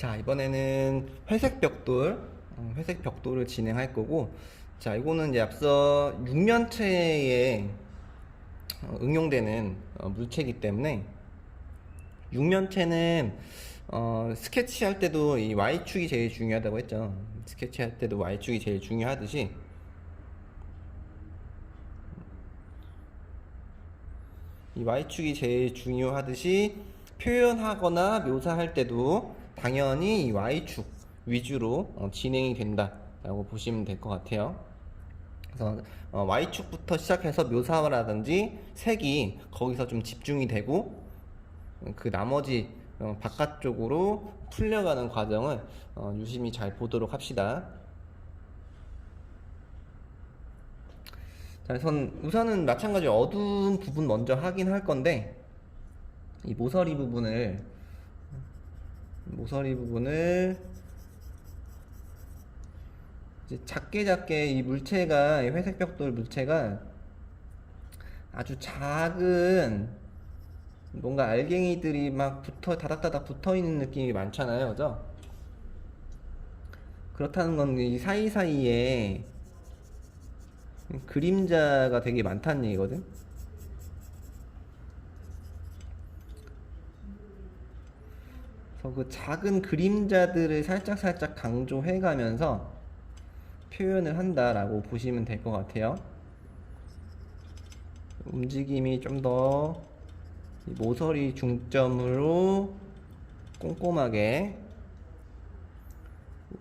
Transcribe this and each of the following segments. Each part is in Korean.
자, 이번에는 회색 벽돌을 진행할 거고, 자, 이거는 이제 앞서 육면체에 응용되는 물체이기 때문에, 육면체는 스케치할 때도 이 Y축이 제일 중요하다고 했죠. 스케치할 때도 Y축이 제일 중요하듯이, 이 Y축이 제일 중요하듯이 표현하거나 묘사할 때도 당연히 이 Y축 위주로 진행이 된다라고 보시면 될 것 같아요. 그래서 Y축부터 시작해서 묘사라든지 색이 거기서 좀 집중이 되고 그 나머지 바깥쪽으로 풀려가는 과정을 유심히 잘 보도록 합시다. 자, 우선은 마찬가지로 어두운 부분 먼저 하긴 할 건데, 이 모서리 부분을 이제 작게 이 물체가, 이 회색 벽돌 물체가 아주 작은 뭔가 알갱이들이 막 다닥다닥 붙어 있는 느낌이 많잖아요. 그죠? 그렇다는 건 이 사이사이에 그림자가 되게 많다는 얘기거든. 그래서 그 작은 그림자들을 살짝 강조해 가면서 표현을 한다라고 보시면 될 것 같아요. 움직임이 좀 더 모서리 중점으로 꼼꼼하게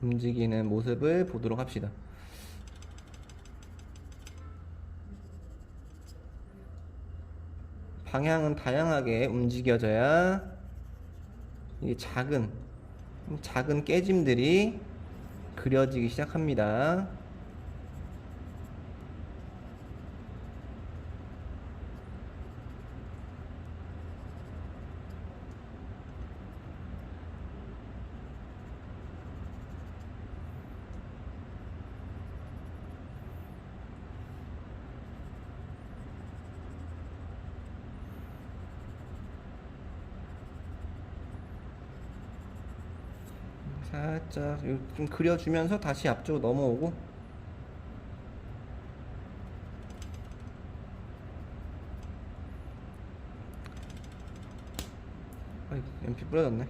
움직이는 모습을 보도록 합시다. 방향은 다양하게 움직여져야 이 작은 깨짐들이 그려지기 시작합니다. 살짝 좀 그려주면서 다시 앞쪽으로 넘어오고, 연필 부러졌네.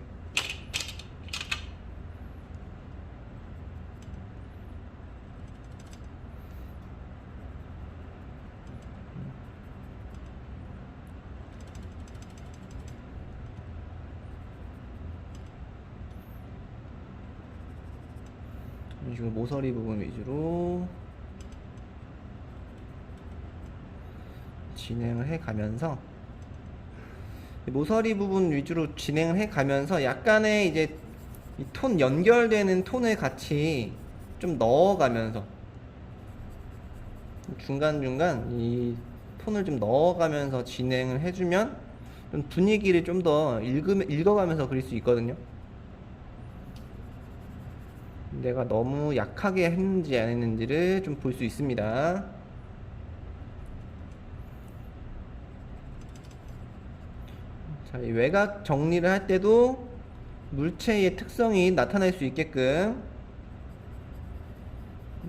이런 식으로 모서리 부분 위주로 진행을 해 가면서, 모서리 부분 위주로 진행을 해 가면서 약간의 이제 이 톤 연결되는 톤을 같이 좀 넣어가면서 중간중간 이 톤을 좀 넣어가면서 진행을 해주면 좀 분위기를 좀 더 읽어가면서 그릴 수 있거든요. 내가 너무 약하게 했는지 안 했는지를 좀 볼 수 있습니다. 자, 이 외곽 정리를 할 때도 물체의 특성이 나타날 수 있게끔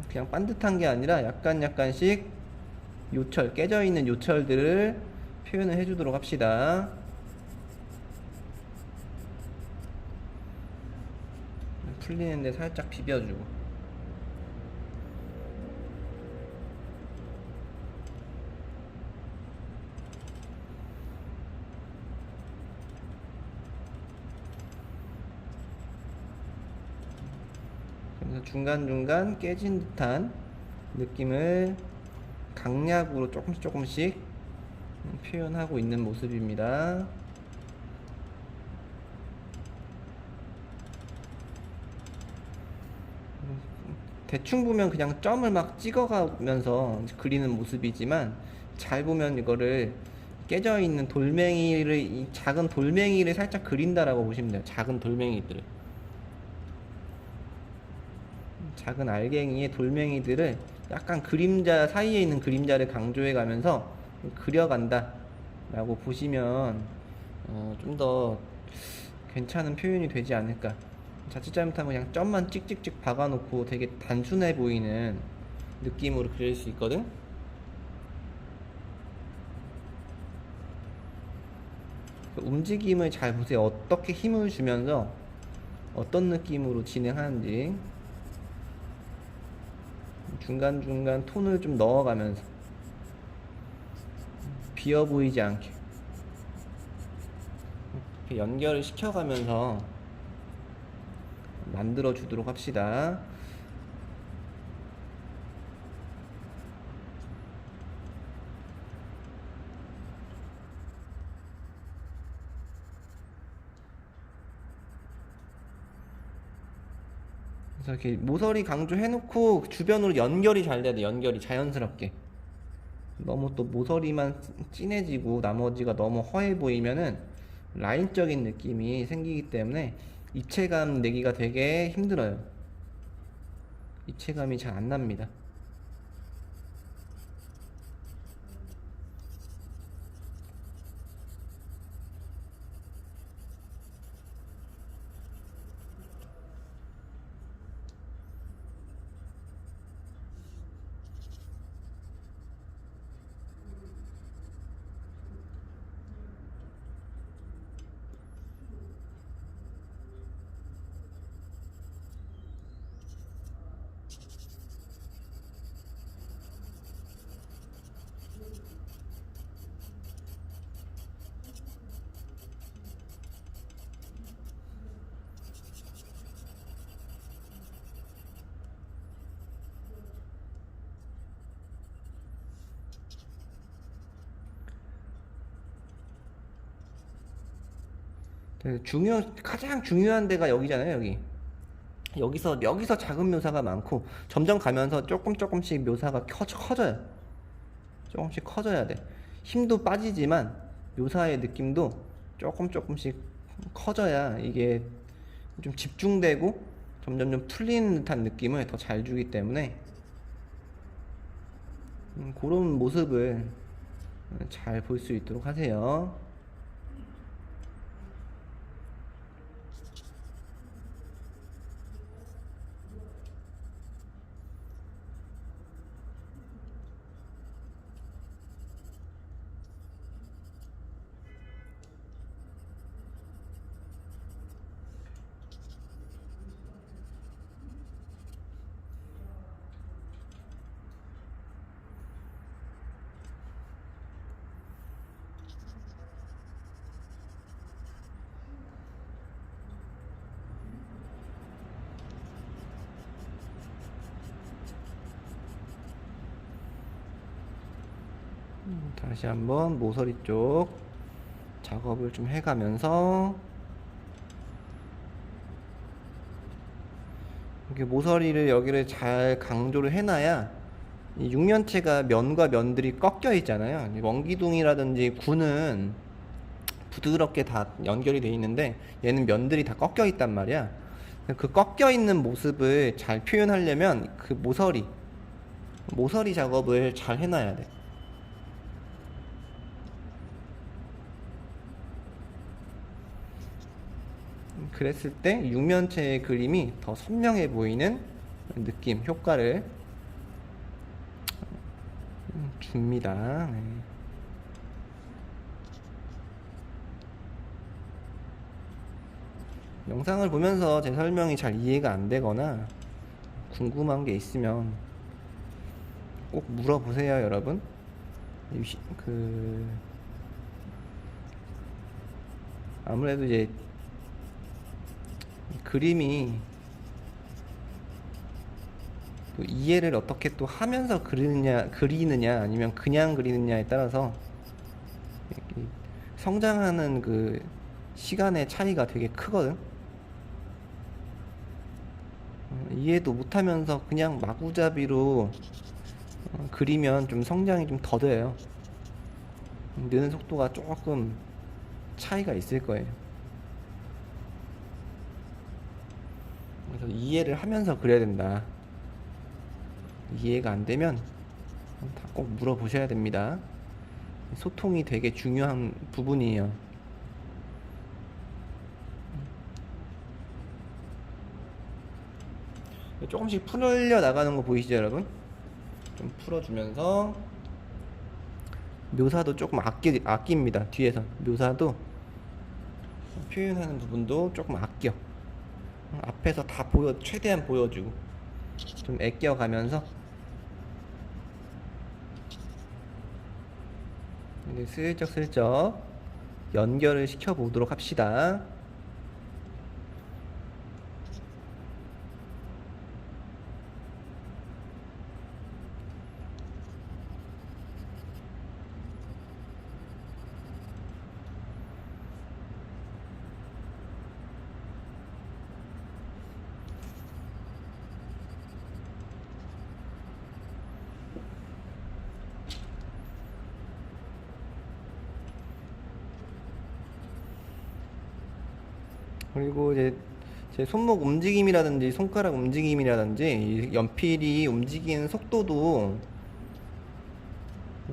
그냥 반듯한 게 아니라 약간씩 깨져있는 요철들을 표현을 해주도록 합시다. 풀리는데 살짝 비벼주고. 그래서 중간중간 깨진 듯한 느낌을 강약으로 조금씩 표현하고 있는 모습입니다. 대충 보면 그냥 점을 막 찍어가면서 그리는 모습이지만, 잘 보면 이거를 깨져 있는 이 작은 돌멩이를 살짝 그린다라고 보시면 돼요. 작은 돌멩이들을, 작은 알갱이의 돌멩이들을 약간 그림자 사이에 있는 그림자를 강조해 가면서 그려간다 라고 보시면 좀 더 괜찮은 표현이 되지 않을까 자칫 잘못하면 그냥 점만 찍찍찍 박아놓고 되게 단순해 보이는 느낌으로 그릴 수 있거든. 그 움직임을 잘 보세요. 어떻게 힘을 주면서 어떤 느낌으로 진행하는지. 중간중간 톤을 좀 넣어가면서 비어 보이지 않게 이렇게 연결을 시켜가면서 만들어 주도록 합시다. 그래서 이렇게 모서리 강조해놓고 주변으로 연결이 잘 돼야 돼. 연결이 자연스럽게. 너무 또 모서리만 진해지고 나머지가 너무 허해 보이면은 라인적인 느낌이 생기기 때문에 입체감 내기가 되게 힘들어요. 입체감이 잘 안 납니다. 가장 중요한 데가 여기잖아요, 여기. 여기서 작은 묘사가 많고, 점점 가면서 조금씩 묘사가 커져요. 조금씩 커져야 돼. 힘도 빠지지만, 묘사의 느낌도 조금씩 커져야 이게 좀 집중되고, 점점 좀 풀리는 듯한 느낌을 더 잘 주기 때문에, 그런 모습을 잘 볼 수 있도록 하세요. 다시 한번 모서리 쪽 작업을 좀 해가면서 이렇게 모서리를 여기를 잘 강조를 해놔야 이 육면체가 면과 면들이 꺾여 있잖아요. 원기둥이라든지 구는 부드럽게 다 연결이 돼 있는데 얘는 면들이 다 꺾여 있단 말이야. 그 꺾여 있는 모습을 잘 표현하려면 그 모서리 작업을 잘 해놔야 돼. 그랬을 때 육면체의 그림이 더 선명해 보이는 느낌, 효과를 줍니다. 네. 영상을 보면서 제 설명이 잘 이해가 안 되거나 궁금한 게 있으면 꼭 물어보세요, 여러분. 아무래도 이제 그림이 또 이해를 어떻게 또 하면서 그리느냐 아니면 그냥 그리느냐에 따라서 성장하는 그 시간의 차이가 되게 크거든. 이해도 못하면서 그냥 마구잡이로 그리면 좀 성장이 좀 더뎌요. 느는 속도가 조금 차이가 있을 거예요. 그래서 이해를 하면서 그려야 된다. 이해가 안 되면 다 꼭 물어보셔야 됩니다. 소통이 되게 중요한 부분이에요. 조금씩 풀려 나가는 거 보이시죠, 여러분? 좀 풀어주면서 묘사도 조금 아낍니다. 뒤에서 묘사도 표현하는 부분도 조금 아껴. 앞에서 다 최대한 보여주고 좀 아껴가면서 이제 슬쩍슬쩍 연결을 시켜 보도록 합시다. 그리고 이제 제 손목 움직임이라든지 손가락 움직임이라든지 이 연필이 움직이는 속도도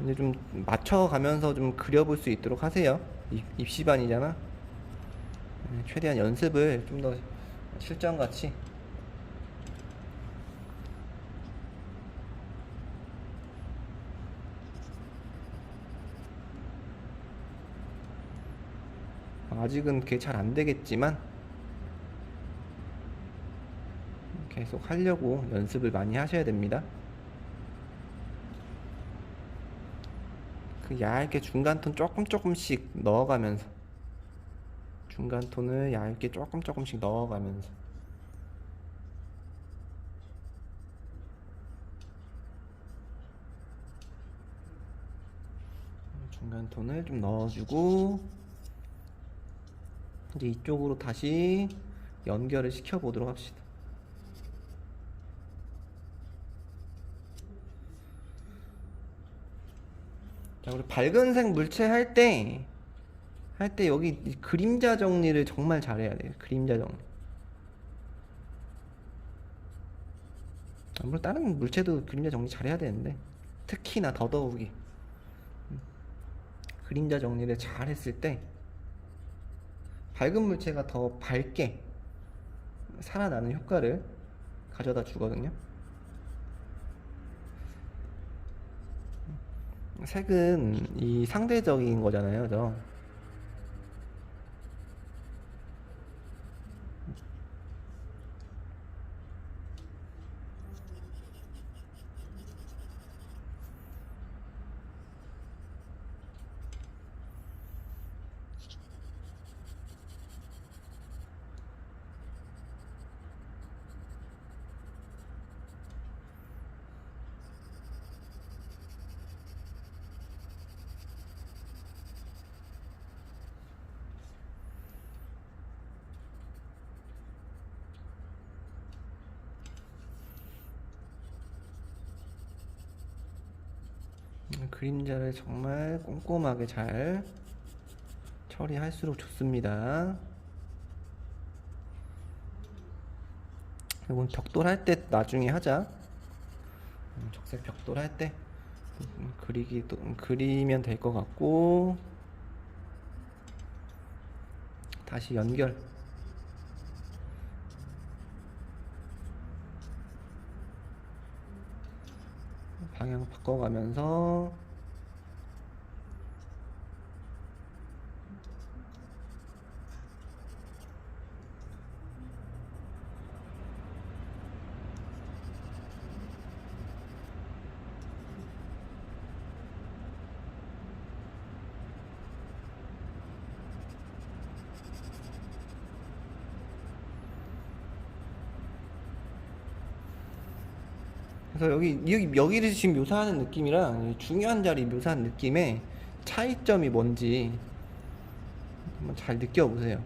이제 좀 맞춰가면서 좀 그려볼 수 있도록 하세요. 입시반이잖아. 최대한 연습을 좀 더 실전같이. 아직은 그게 잘 안 되겠지만 계속 하려고 연습을 많이 하셔야 됩니다. 그 얇게 중간톤 조금씩 넣어가면서, 중간톤을 얇게 조금씩 넣어가면서 중간톤을 좀 넣어주고 이제 이쪽으로 다시 연결을 시켜 보도록 합시다. 자, 우리 밝은색 물체 할 때 여기 그림자 정리를 정말 잘해야 돼요. 그림자 정리. 물론 다른 물체도 그림자 정리 잘해야 되는데 특히나 더더욱이 그림자 정리를 잘 했을 때 밝은 물체가 더 밝게 살아나는 효과를 가져다 주거든요. 색은 이 상대적인 거잖아요, 저. 그림자를 정말 꼼꼼하게 잘 처리할수록 좋습니다. 이건 벽돌 할 때 나중에 하자. 적색 벽돌 할 때 그리면 될 것 같고, 다시 연결. 방향 바꿔가면서 그래서 여기를 지금 묘사하는 느낌이랑 중요한 자리 묘사하는 느낌의 차이점이 뭔지 한번 잘 느껴보세요.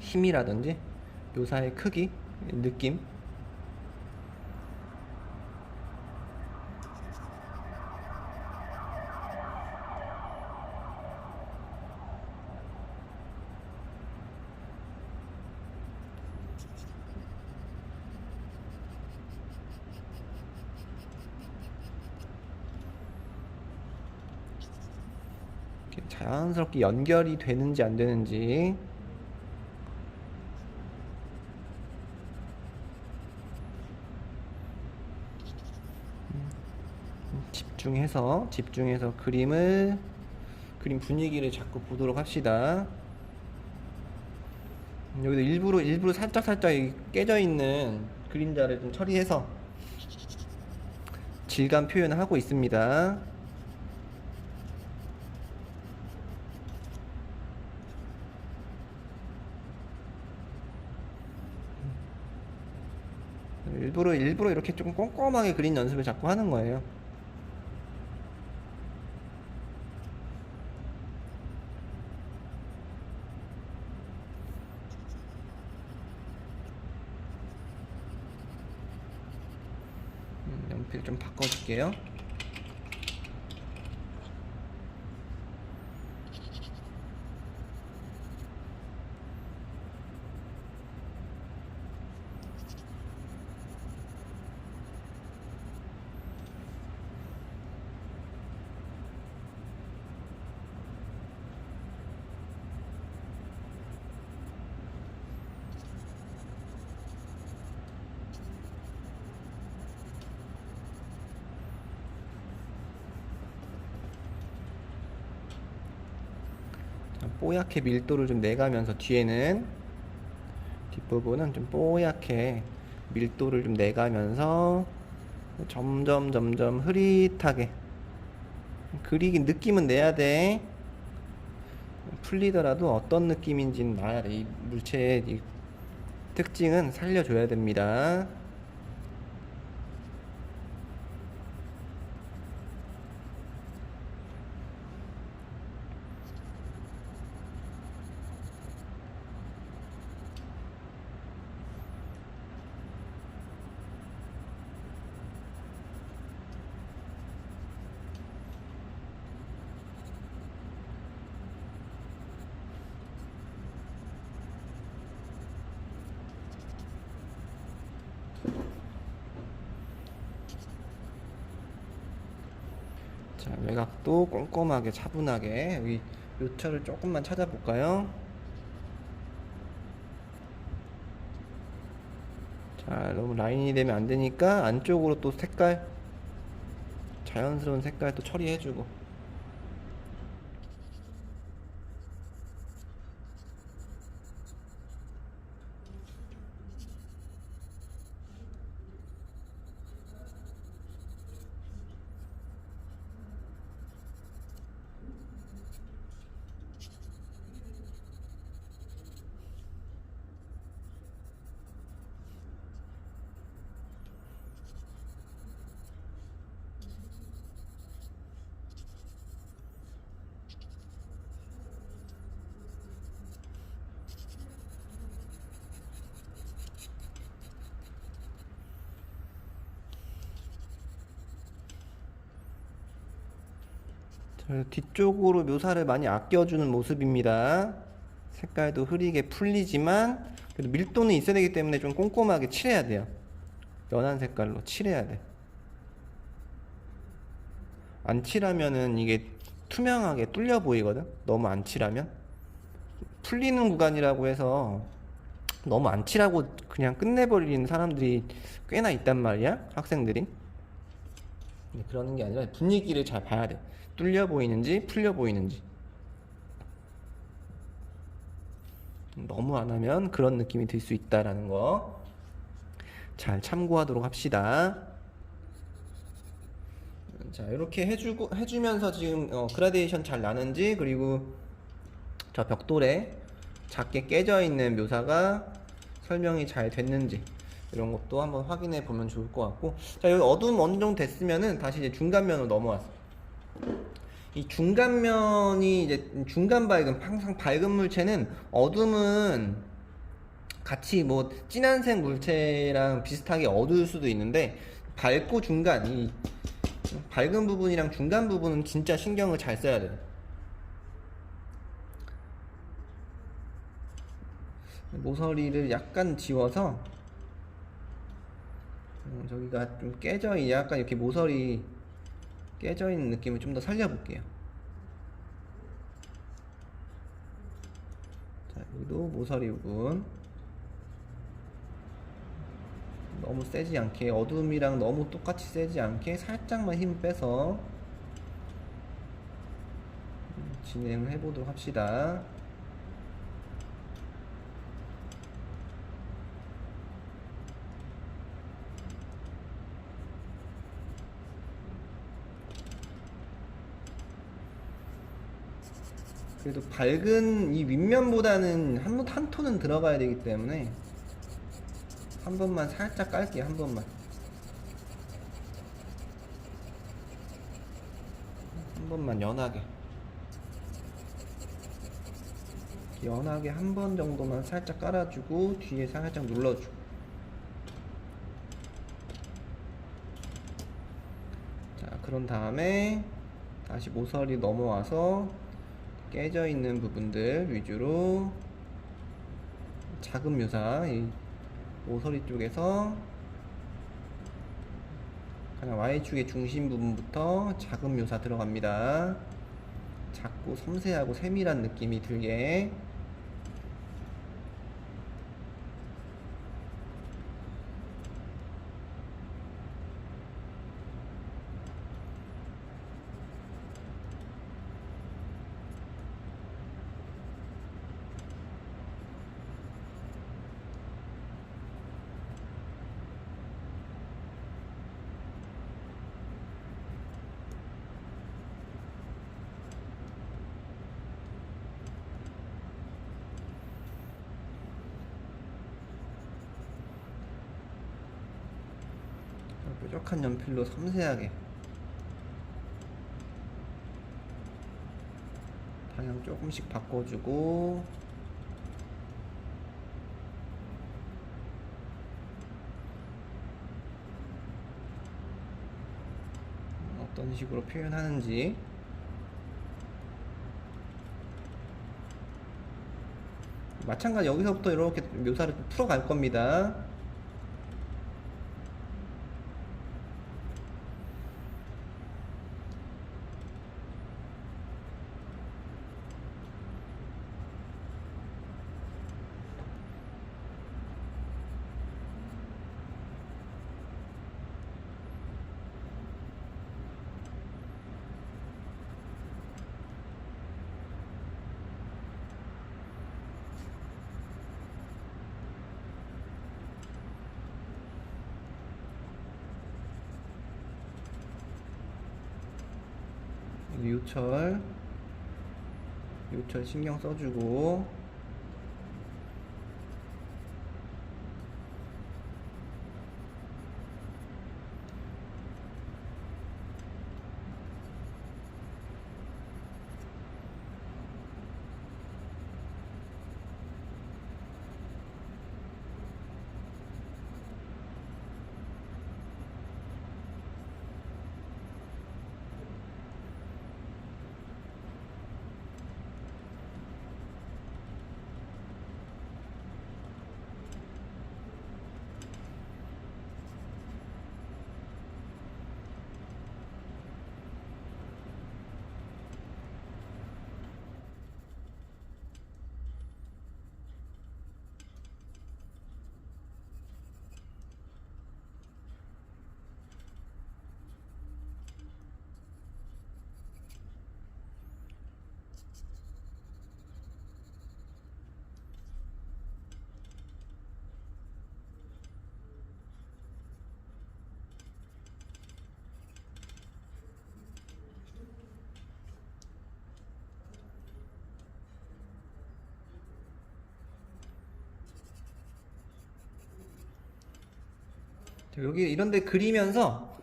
힘이라든지 묘사의 크기, 느낌. 자연스럽게 연결이 되는지 안 되는지 집중해서 그림 분위기를 자꾸 보도록 합시다. 여기도 일부러 살짝 이 깨져 있는 그림자를 좀 처리해서 질감 표현을 하고 있습니다. 일부러 이렇게 조금 꼼꼼하게 그린 연습을 자꾸 하는 거예요. 연필 좀 바꿔줄게요. 뽀얗게 밀도를 좀 내가면서 뒷부분은 좀 뽀얗게 밀도를 좀 내가면서 점점 흐릿하게 그리긴 느낌은 내야 돼. 풀리더라도 어떤 느낌인지는 나야 돼. 이 물체의 이 특징은 살려줘야 됩니다. 자, 외곽도 꼼꼼하게 차분하게 여기 요철을 조금만 찾아볼까요? 자, 너무 라인이 되면 안 되니까 안쪽으로 또 색깔 자연스러운 색깔 또 처리해주고. 뒤쪽으로 묘사를 많이 아껴주는 모습입니다. 색깔도 흐리게 풀리지만 그래도 밀도는 있어야 되기 때문에 좀 꼼꼼하게 칠해야 돼요. 연한 색깔로 칠해야 돼. 안 칠하면은 이게 투명하게 뚫려 보이거든. 너무 안 칠하면 풀리는 구간이라고 해서 너무 안 칠하고 그냥 끝내버리는 사람들이 꽤나 있단 말이야, 학생들이. 그러는 게 아니라 분위기를 잘 봐야 돼. 뚫려 보이는지 풀려 보이는지. 너무 안 하면 그런 느낌이 들 수 있다라는 거 잘 참고하도록 합시다. 자, 이렇게 해주면서 지금 그라데이션 잘 나는지, 그리고 저 벽돌에 작게 깨져 있는 묘사가 설명이 잘 됐는지 이런 것도 한번 확인해 보면 좋을 것 같고. 자, 여기 어두움 어느 정도 됐으면은 다시 이제 중간면으로 넘어왔어. 이 중간면이 이제 중간 밝음, 항상 밝은 물체는 어둠은 같이 뭐 진한색 물체랑 비슷하게 어두울 수도 있는데, 밝고 중간, 이 밝은 부분이랑 중간 부분은 진짜 신경을 잘 써야 돼. 모서리를 약간 지워서 저기가 좀 약간 이렇게 모서리 깨져 있는 느낌을 좀 더 살려볼게요. 자, 여기도 모서리 부분 너무 세지 않게, 어둠이랑 너무 똑같이 세지 않게 살짝만 힘 빼서 진행을 해보도록 합시다. 그래도 밝은 이 윗면보다는 한 톤은 들어가야 되기 때문에 한 번만 살짝 깔게요. 한 번만. 한 번만 연하게. 연하게 한 번 정도만 살짝 깔아주고 뒤에 살짝 눌러주고. 자, 그런 다음에 다시 모서리 넘어와서 깨져 있는 부분들 위주로 작은 묘사, 이 모서리 쪽에서 그냥 Y축의 중심 부분부터 작은 묘사 들어갑니다. 작고 섬세하고 세밀한 느낌이 들게. 뾰족한 연필로 섬세하게 방향 조금씩 바꿔주고, 어떤 식으로 표현하는지. 마찬가지 여기서부터 이렇게 묘사를 풀어갈 겁니다. 요철 신경 써주고, 여기 이런데 그리면서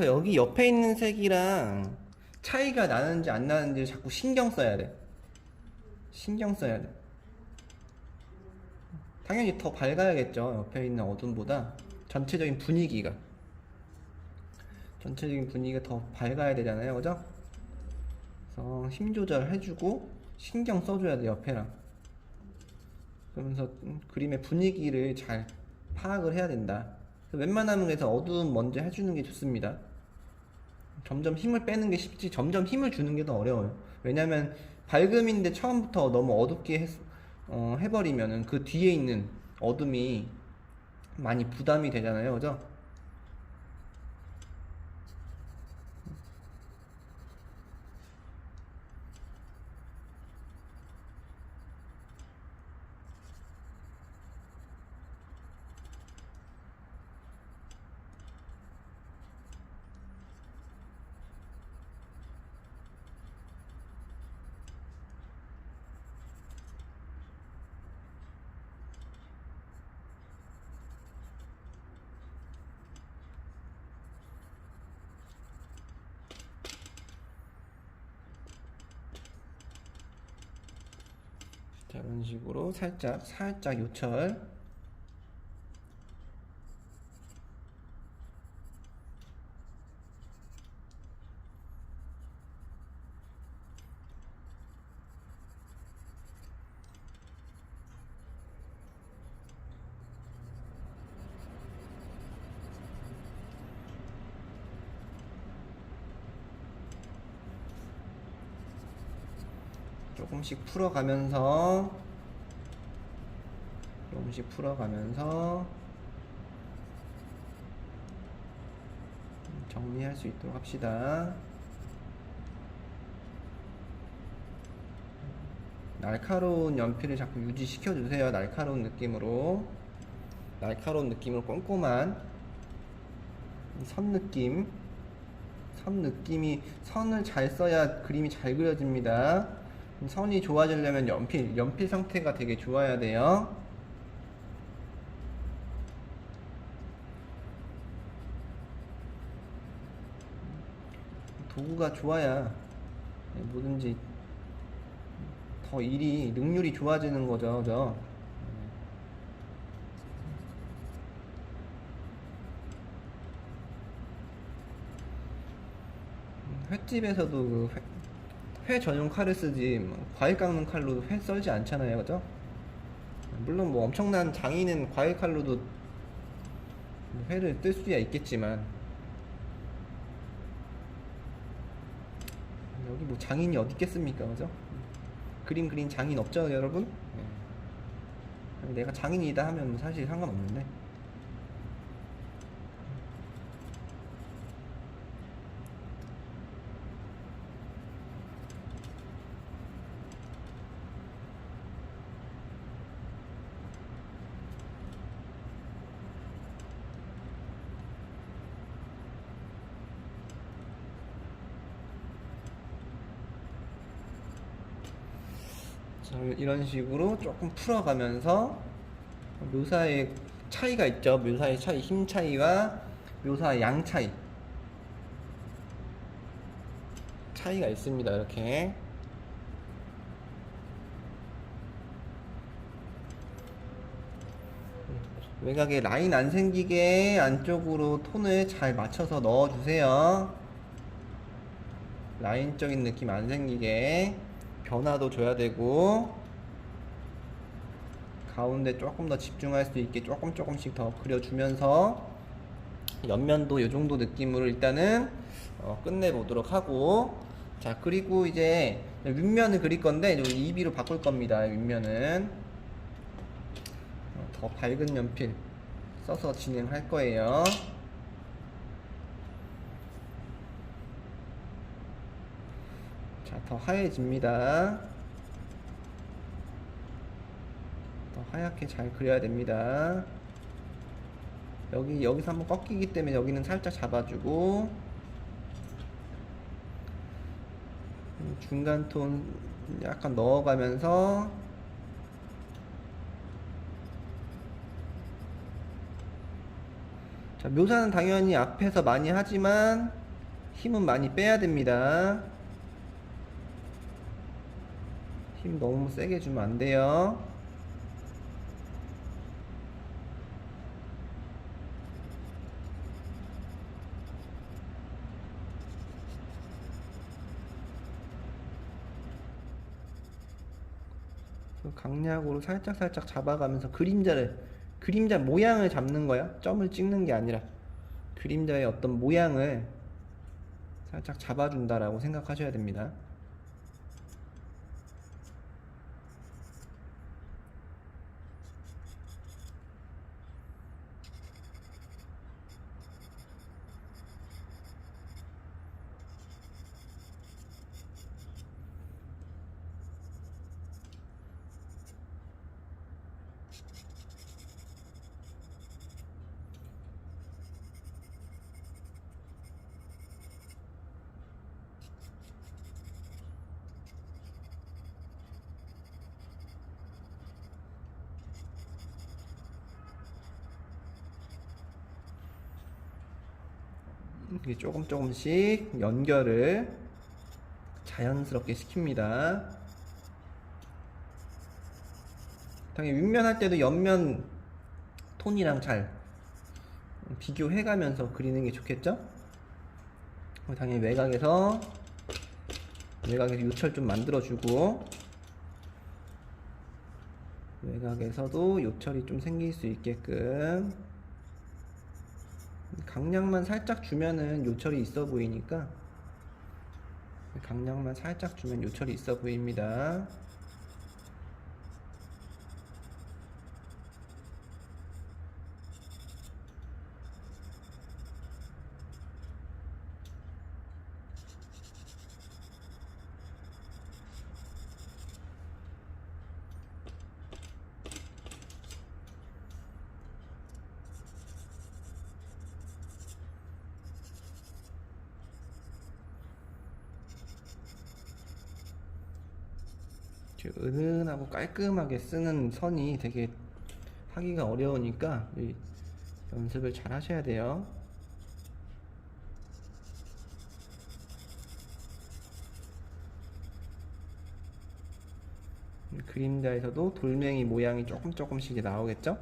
여기 옆에 있는 색이랑 차이가 나는지 안 나는지 자꾸 신경 써야 돼. 신경 써야 돼. 당연히 더 밝아야겠죠. 옆에 있는 어둠보다 전체적인 분위기가 더 밝아야 되잖아요. 그죠? 그래서 힘 조절해주고 신경 써줘야 돼, 옆에랑. 그러면서 그림의 분위기를 잘 파악을 해야 된다. 웬만하면 그래서 어두움 먼저 해주는 게 좋습니다. 점점 힘을 빼는 게 쉽지, 점점 힘을 주는 게 더 어려워요. 왜냐면 밝음인데 처음부터 너무 어둡게 해버리면은 그 뒤에 있는 어둠이 많이 부담이 되잖아요, 그죠? 자, 이런 식으로 살짝 요철. 조금씩 풀어가면서 정리할 수 있도록 합시다. 날카로운 연필을 자꾸 유지시켜 주세요. 날카로운 느낌으로 꼼꼼한 선 느낌이, 선을 잘 써야 그림이 잘 그려집니다. 선이 좋아지려면 연필 상태가 되게 좋아야 돼요. 도구가 좋아야 뭐든지 더 능률이 좋아지는 거죠, 그죠? 횟집에서도 그 회 전용 칼을 쓰지 과일 깎는 칼로 회 썰지 않잖아요, 그죠? 물론 뭐 엄청난 장인은 과일 칼로도 회를 뜰 수야 있겠지만 여기 뭐 장인이 어디 있겠습니까, 그죠? 그림 그린 장인 없죠, 여러분? 내가 장인이다 하면 뭐 사실 상관없는데. 자, 이런 식으로 조금 풀어가면서 묘사의 차이가 있죠. 묘사의 차이, 힘 차이와 묘사의 양 차이가 있습니다. 이렇게 외곽에 라인 안 생기게 안쪽으로 톤을 잘 맞춰서 넣어주세요. 라인적인 느낌 안 생기게 변화도 줘야 되고, 가운데 조금 더 집중할 수 있게 조금씩 더 그려주면서 옆면도 이 정도 느낌으로 일단은 끝내보도록 하고, 자, 그리고 이제 윗면을 그릴 건데 2B로 바꿀 겁니다. 윗면은 더 밝은 연필 써서 진행할 거예요. 자, 더 하얘집니다. 더 하얗게 잘 그려야 됩니다. 여기서 한번 꺾이기 때문에 여기는 살짝 잡아주고, 중간 톤 약간 넣어가면서, 자, 묘사는 당연히 앞에서 많이 하지만 힘은 많이 빼야 됩니다. 힘 너무 세게 주면 안 돼요. 강약으로 살짝 잡아가면서 그림자 모양을 잡는 거야. 점을 찍는 게 아니라 그림자의 어떤 모양을 살짝 잡아준다라고 생각하셔야 됩니다. 이렇게 조금씩 연결을 자연스럽게 시킵니다. 당연히 윗면 할 때도 옆면 톤이랑 잘 비교해 가면서 그리는 게 좋겠죠? 당연히 외곽에서 요철 좀 만들어주고, 외곽에서도 요철이 좀 생길 수 있게끔 강약만 살짝 주면은 요철이 있어 보이니까, 강약만 살짝 주면 요철이 있어 보입니다. 은은하고 깔끔하게 쓰는 선이 되게 하기가 어려우니까 연습을 잘 하셔야 돼요. 그림자에서도 돌멩이 모양이 조금씩 이제 나오겠죠?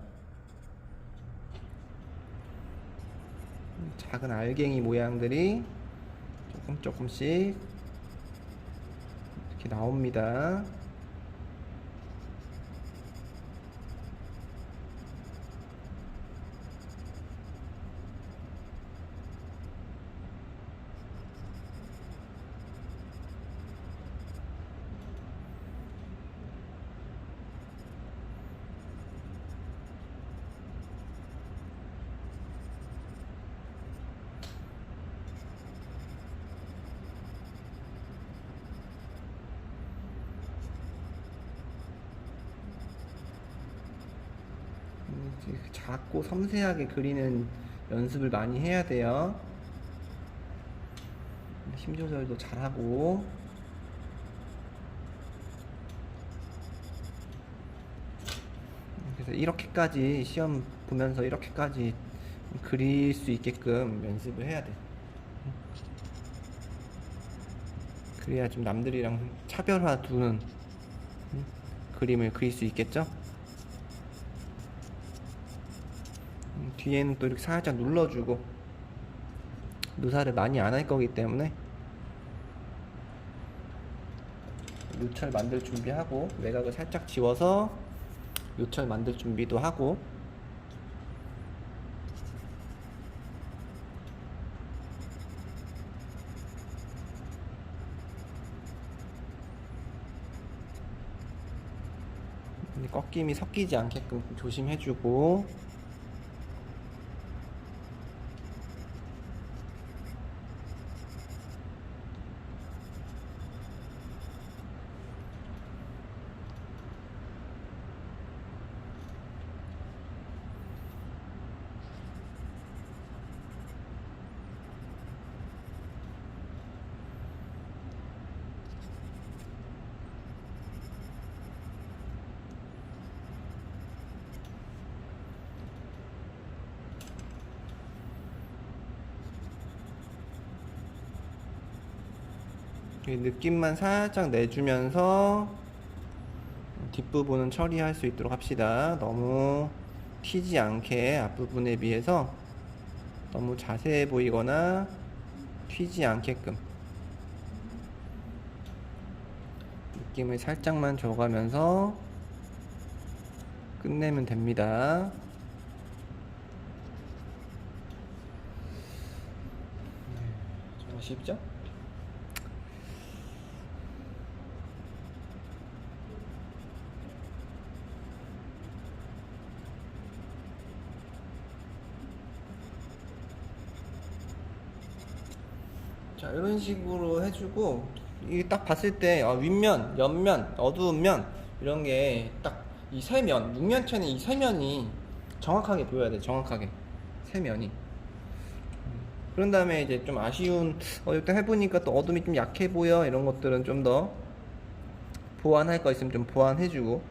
작은 알갱이 모양들이 조금씩 이렇게 나옵니다. 작고 섬세하게 그리는 연습을 많이 해야 돼요. 힘 조절도 잘하고. 그래서 이렇게까지 시험 보면서 이렇게까지 그릴 수 있게끔 연습을 해야 돼. 그래야 좀 남들이랑 차별화 두는 그림을 그릴 수 있겠죠? 뒤에는 또 이렇게 살짝 눌러주고, 누사를 많이 안 할 거기 때문에 요철 만들 준비하고, 외곽을 살짝 지워서 요철 만들 준비도 하고. 꺾임이 섞이지 않게끔 조심해주고. 느낌만 살짝 내주면서 뒷부분은 처리할 수 있도록 합시다. 너무 튀지 않게, 앞부분에 비해서 너무 자세해 보이거나 튀지 않게끔 느낌을 살짝만 줘가면서 끝내면 됩니다. 좀 쉽죠? 자, 이런 식으로 해주고, 이게 딱 봤을 때 윗면, 옆면, 어두운 면 이런 게 딱 이 세면, 육면체는 이 세면이 정확하게 보여야 돼. 정확하게 세면이. 그런 다음에 이제 좀 아쉬운, 일단 해보니까 또 어둠이 좀 약해 보여, 이런 것들은 좀 더 보완할 거 있으면 좀 보완해주고,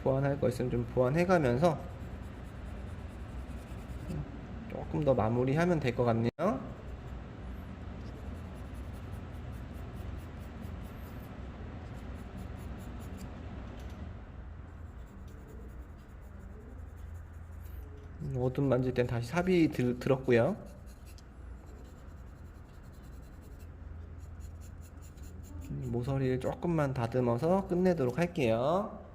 보완할 거 있으면 좀 보완해가면서 조금 더 마무리하면 될 것 같네요. 어둠 만질 땐 다시 삽입이 들었고요. 모서리를 조금만 다듬어서 끝내도록 할게요.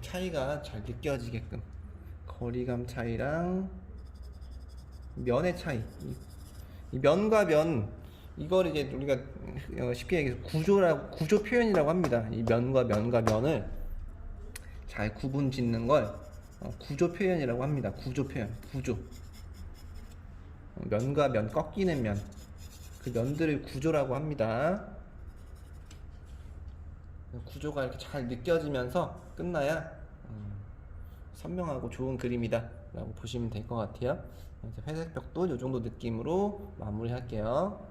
차이가 잘 느껴지게끔, 거리감 차이랑 면의 차이, 이 면과 면, 이걸 이제 우리가 쉽게 얘기해서 구조 표현이라고 합니다. 이 면과 면을 잘 구분 짓는 걸 구조 표현이라고 합니다. 구조 표현, 구조. 면과 면, 꺾이는 면, 그 면들을 구조라고 합니다. 구조가 이렇게 잘 느껴지면서 끝나야 선명하고 좋은 그림이다 라고 보시면 될 것 같아요. 이제 회색 벽도 이 정도 느낌으로 마무리 할게요.